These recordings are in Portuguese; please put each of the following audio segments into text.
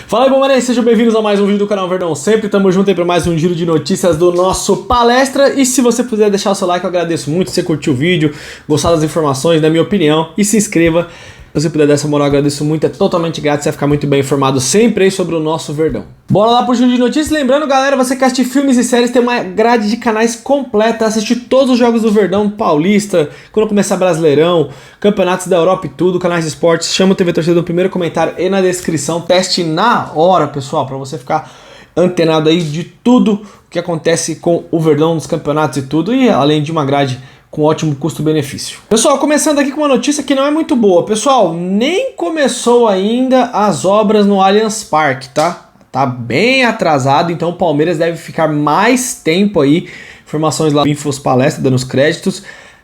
Fala aí, bombarei, sejam bem-vindos a mais um vídeo do canal Verdão. Sempre estamos juntos aí para mais um giro de notícias do nosso palestra. E se você puder deixar o seu like, eu agradeço muito. Se você curtiu o vídeo, gostar das informações, da minha opinião, e se inscreva. Se você puder dar essa moral, eu agradeço muito. É totalmente grátis, você vai ficar muito bem informado sempre aí sobre o nosso Verdão. Bora lá pro giro de notícias. Lembrando, galera, você que assiste filmes e séries, tem uma grade de canais completa. Assistir todos os jogos do Verdão, Paulista, quando começar Brasileirão, campeonatos da Europa e tudo, canais de esportes. Chama o TV Torcida no primeiro comentário e na descrição. Teste na hora, pessoal, pra você ficar antenado aí de tudo que acontece com o Verdão nos campeonatos e tudo. E além de uma grade com ótimo custo-benefício. Pessoal, começando aqui com uma notícia que não é muito boa. Pessoal, nem começou ainda as obras no Allianz Parque, tá? Tá bem atrasado, então o Palmeiras deve ficar mais tempo aí. Informações lá do Infos Palestra, dando os créditos.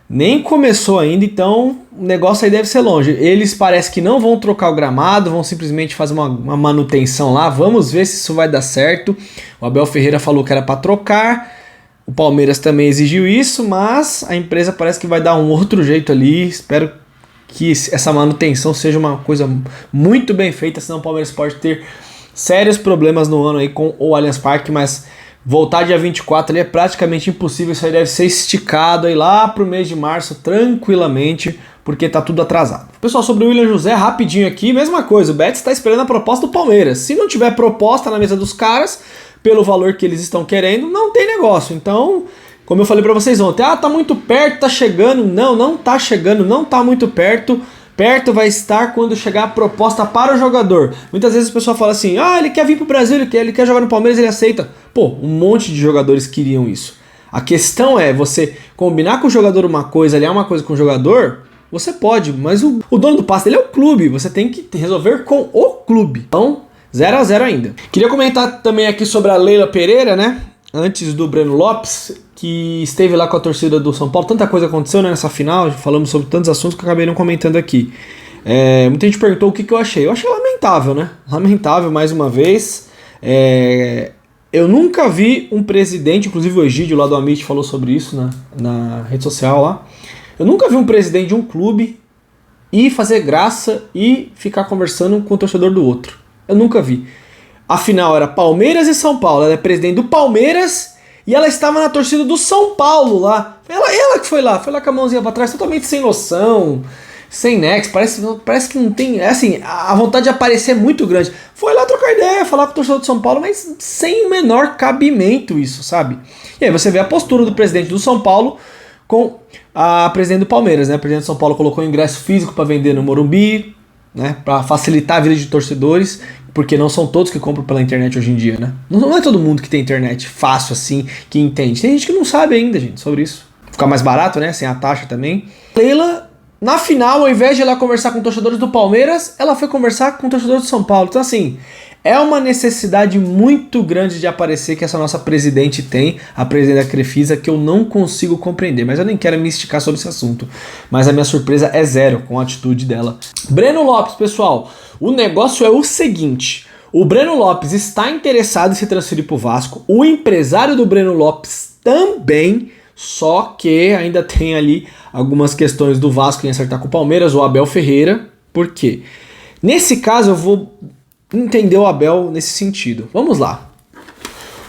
Nem começou ainda, então o negócio aí deve ser longe. Eles parece que não vão trocar o gramado, vão simplesmente fazer uma manutenção lá. Vamos ver se isso vai dar certo. O Abel Ferreira falou que era para trocar. O Palmeiras também exigiu isso, mas a empresa parece que vai dar um outro jeito ali. Espero que essa manutenção seja uma coisa muito bem feita, senão o Palmeiras pode ter sérios problemas no ano aí com o Allianz Parque, mas voltar dia 24 ali é praticamente impossível. Isso aí deve ser esticado aí lá pro mês de março tranquilamente, porque tá tudo atrasado. Pessoal, sobre o William José, rapidinho aqui, mesma coisa, o Betis está esperando a proposta do Palmeiras. Se não tiver proposta na mesa dos caras, pelo valor que eles estão querendo, não tem negócio. Então, como eu falei pra vocês ontem, tá muito perto, tá chegando. Não tá chegando, não tá muito perto. Perto vai estar quando chegar a proposta para o jogador. Muitas vezes o pessoal fala assim, ele quer vir pro Brasil, ele quer jogar no Palmeiras, ele aceita. Pô, um monte de jogadores queriam isso. A questão é, você combinar com o jogador uma coisa, aliar uma coisa com o jogador, você pode, mas o dono do passe dele é o clube, você tem que resolver com o clube. Então, 0 a 0 ainda. Queria comentar também aqui sobre a Leila Pereira, né? Antes do Breno Lopes, que esteve lá com a torcida do São Paulo. Tanta coisa aconteceu, né, nessa final. Falamos sobre tantos assuntos que eu acabei não comentando aqui. Muita gente perguntou o que eu achei. Eu achei lamentável, né? Lamentável, mais uma vez. Eu nunca vi um presidente, inclusive o Egídio lá do Amit falou sobre isso na rede social lá. Eu nunca vi um presidente de um clube ir fazer graça e ficar conversando com o torcedor do outro. Eu nunca vi. Afinal, era Palmeiras e São Paulo. Ela é presidente do Palmeiras e ela estava na torcida do São Paulo lá. Ela que foi lá com a mãozinha pra trás, totalmente sem noção, sem nexo. Parece que não tem... assim, a vontade de aparecer é muito grande. Foi lá trocar ideia, falar com o torcedor do São Paulo, mas sem o menor cabimento isso, sabe? E aí você vê a postura do presidente do São Paulo com a presidente do Palmeiras, né? O presidente do São Paulo colocou ingresso físico para vender no Morumbi, né, para facilitar a vida de torcedores, porque não são todos que compram pela internet hoje em dia, né? Não é todo mundo que tem internet fácil assim, que entende. Tem gente que não sabe ainda, gente, sobre isso. Ficar mais barato, né, sem a taxa também. Leila, na final, ao invés de ela conversar com torcedores do Palmeiras, ela foi conversar com torcedores do São Paulo. Então, assim, é uma necessidade muito grande de aparecer que essa nossa presidente tem, a presidente da Crefisa, que eu não consigo compreender, mas eu nem quero me esticar sobre esse assunto. Mas a minha surpresa é zero com a atitude dela. Breno Lopes, pessoal, o negócio é o seguinte, o Breno Lopes está interessado em se transferir para o Vasco, o empresário do Breno Lopes também, só que ainda tem ali algumas questões do Vasco em acertar com o Palmeiras, o Abel Ferreira. Por quê? Nesse caso eu vou entender o Abel nesse sentido. Vamos lá.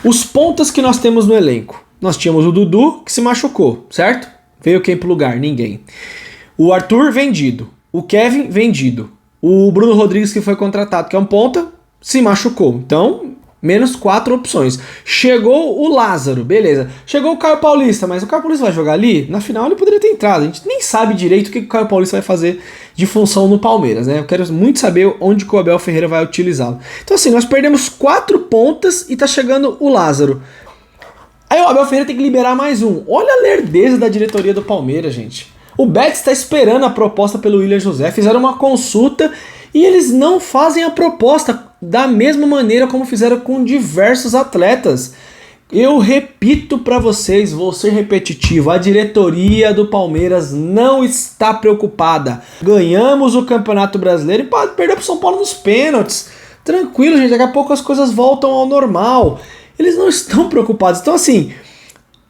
Os pontas que nós temos no elenco. Nós tínhamos o Dudu, que se machucou, certo? Veio quem pro lugar? Ninguém. O Arthur, vendido. O Kevin, vendido. O Bruno Rodrigues, que foi contratado, que é um ponta, se machucou. Então, menos 4 opções. Chegou o Lázaro, beleza. Chegou o Caio Paulista, mas o Caio Paulista vai jogar ali? Na final ele poderia ter entrado. A gente nem sabe direito o que o Caio Paulista vai fazer de função no Palmeiras, né? Eu quero muito saber onde que o Abel Ferreira vai utilizá-lo. Então assim, nós perdemos 4 pontas e tá chegando o Lázaro. Aí o Abel Ferreira tem que liberar mais um. Olha a lerdeza da diretoria do Palmeiras, gente. O Betis está esperando a proposta pelo William José, fizeram uma consulta e eles não fazem a proposta da mesma maneira como fizeram com diversos atletas. Eu repito para vocês, vou ser repetitivo, a diretoria do Palmeiras não está preocupada. Ganhamos o Campeonato Brasileiro e pode perder para o São Paulo nos pênaltis. Tranquilo, gente, daqui a pouco as coisas voltam ao normal. Eles não estão preocupados. Então assim,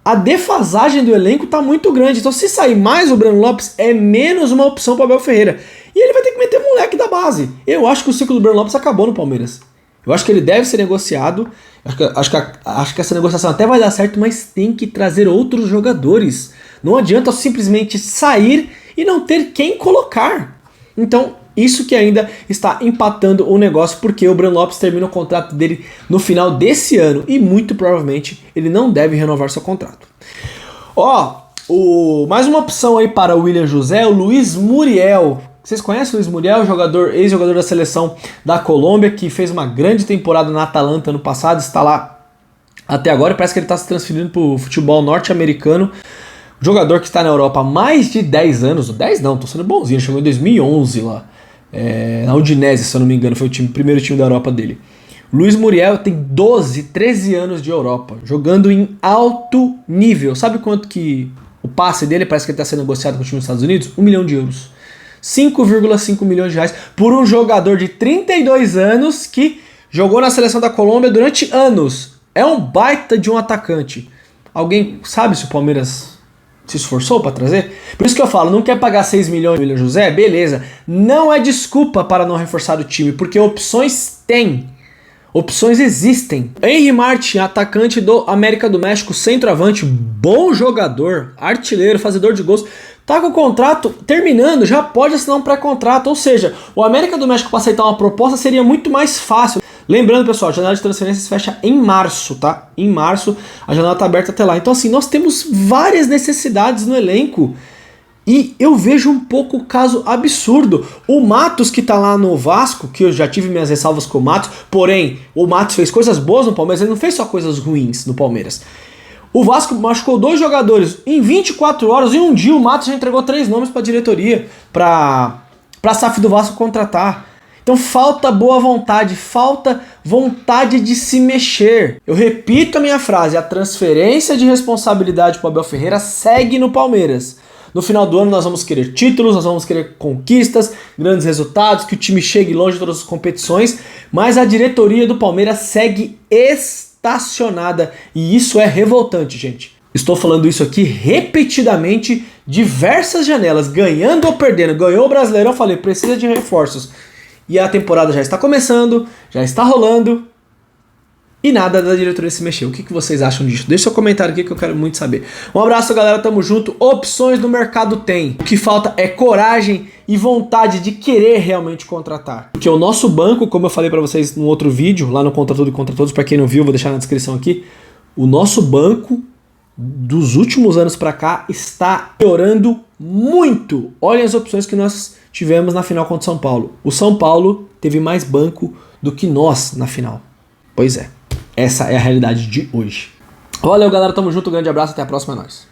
a defasagem do elenco está muito grande. Então se sair mais o Breno Lopes, é menos uma opção para o Abel Ferreira. E ele vai ter que meter moleque da base. Eu acho que o ciclo do Breno Lopes acabou no Palmeiras. Eu acho que ele deve ser negociado. Acho que essa negociação até vai dar certo, mas tem que trazer outros jogadores. Não adianta simplesmente sair e não ter quem colocar. Então, isso que ainda está empatando o negócio, porque o Breno Lopes termina o contrato dele no final desse ano e muito provavelmente ele não deve renovar seu contrato. Mais uma opção aí para o William José, o Luiz Muriel. Vocês conhecem o Luiz Muriel, ex-jogador da seleção da Colômbia, que fez uma grande temporada na Atalanta ano passado, está lá até agora, parece que ele está se transferindo para o futebol norte-americano. Jogador que está na Europa há mais de 10 anos, 10 não, estou sendo bonzinho, chegou em 2011 lá, na Udinese, se eu não me engano, foi o primeiro time da Europa dele. Luiz Muriel tem 13 anos de Europa, jogando em alto nível. Sabe quanto que o passe dele parece que ele está sendo negociado com o time dos Estados Unidos? 1 milhão de euros. 5,5 milhões de reais por um jogador de 32 anos que jogou na seleção da Colômbia durante anos. É um baita de um atacante. Alguém sabe se o Palmeiras se esforçou para trazer? Por isso que eu falo, não quer pagar 6 milhões no William José? Beleza. Não é desculpa para não reforçar o time, porque opções tem. Opções existem. Henry Martin, atacante do América do México, centroavante, bom jogador, artilheiro, fazedor de gols. Tá com o contrato terminando, já pode assinar um pré-contrato. Ou seja, o América do México para aceitar uma proposta seria muito mais fácil. Lembrando, pessoal, a janela de transferências fecha em março, tá? Em março, a janela tá aberta até lá. Então, assim, nós temos várias necessidades no elenco. E eu vejo um pouco o caso absurdo. O Matos, que tá lá no Vasco, que eu já tive minhas ressalvas com o Matos, porém, o Matos fez coisas boas no Palmeiras, ele não fez só coisas ruins no Palmeiras. O Vasco machucou 2 jogadores em 24 horas, em um dia o Matos já entregou 3 nomes pra diretoria, pra SAF do Vasco contratar. Então falta boa vontade, falta vontade de se mexer. Eu repito a minha frase, a transferência de responsabilidade para o Abel Ferreira segue no Palmeiras. No final do ano nós vamos querer títulos, nós vamos querer conquistas, grandes resultados, que o time chegue longe de todas as competições, mas a diretoria do Palmeiras segue estacionada e isso é revoltante, gente. Estou falando isso aqui repetidamente, diversas janelas, ganhando ou perdendo. Ganhou o Brasileirão, falei, precisa de reforços. E a temporada já está começando, já está rolando e nada da diretoria se mexeu. O que vocês acham disso? Deixa seu comentário aqui que eu quero muito saber. Um abraço, galera, tamo junto. Opções no mercado tem. O que falta é coragem e vontade de querer realmente contratar. Porque o nosso banco, como eu falei pra vocês no outro vídeo, lá no Contra Tudo e Contra Todos, pra quem não viu, vou deixar na descrição aqui, o nosso banco dos últimos anos pra cá está piorando muito. Olhem as opções que nós tivemos na final contra o São Paulo. O São Paulo teve mais banco do que nós na final. Pois é, essa é a realidade de hoje. Valeu, galera, tamo junto, grande abraço, até a próxima, é nóis.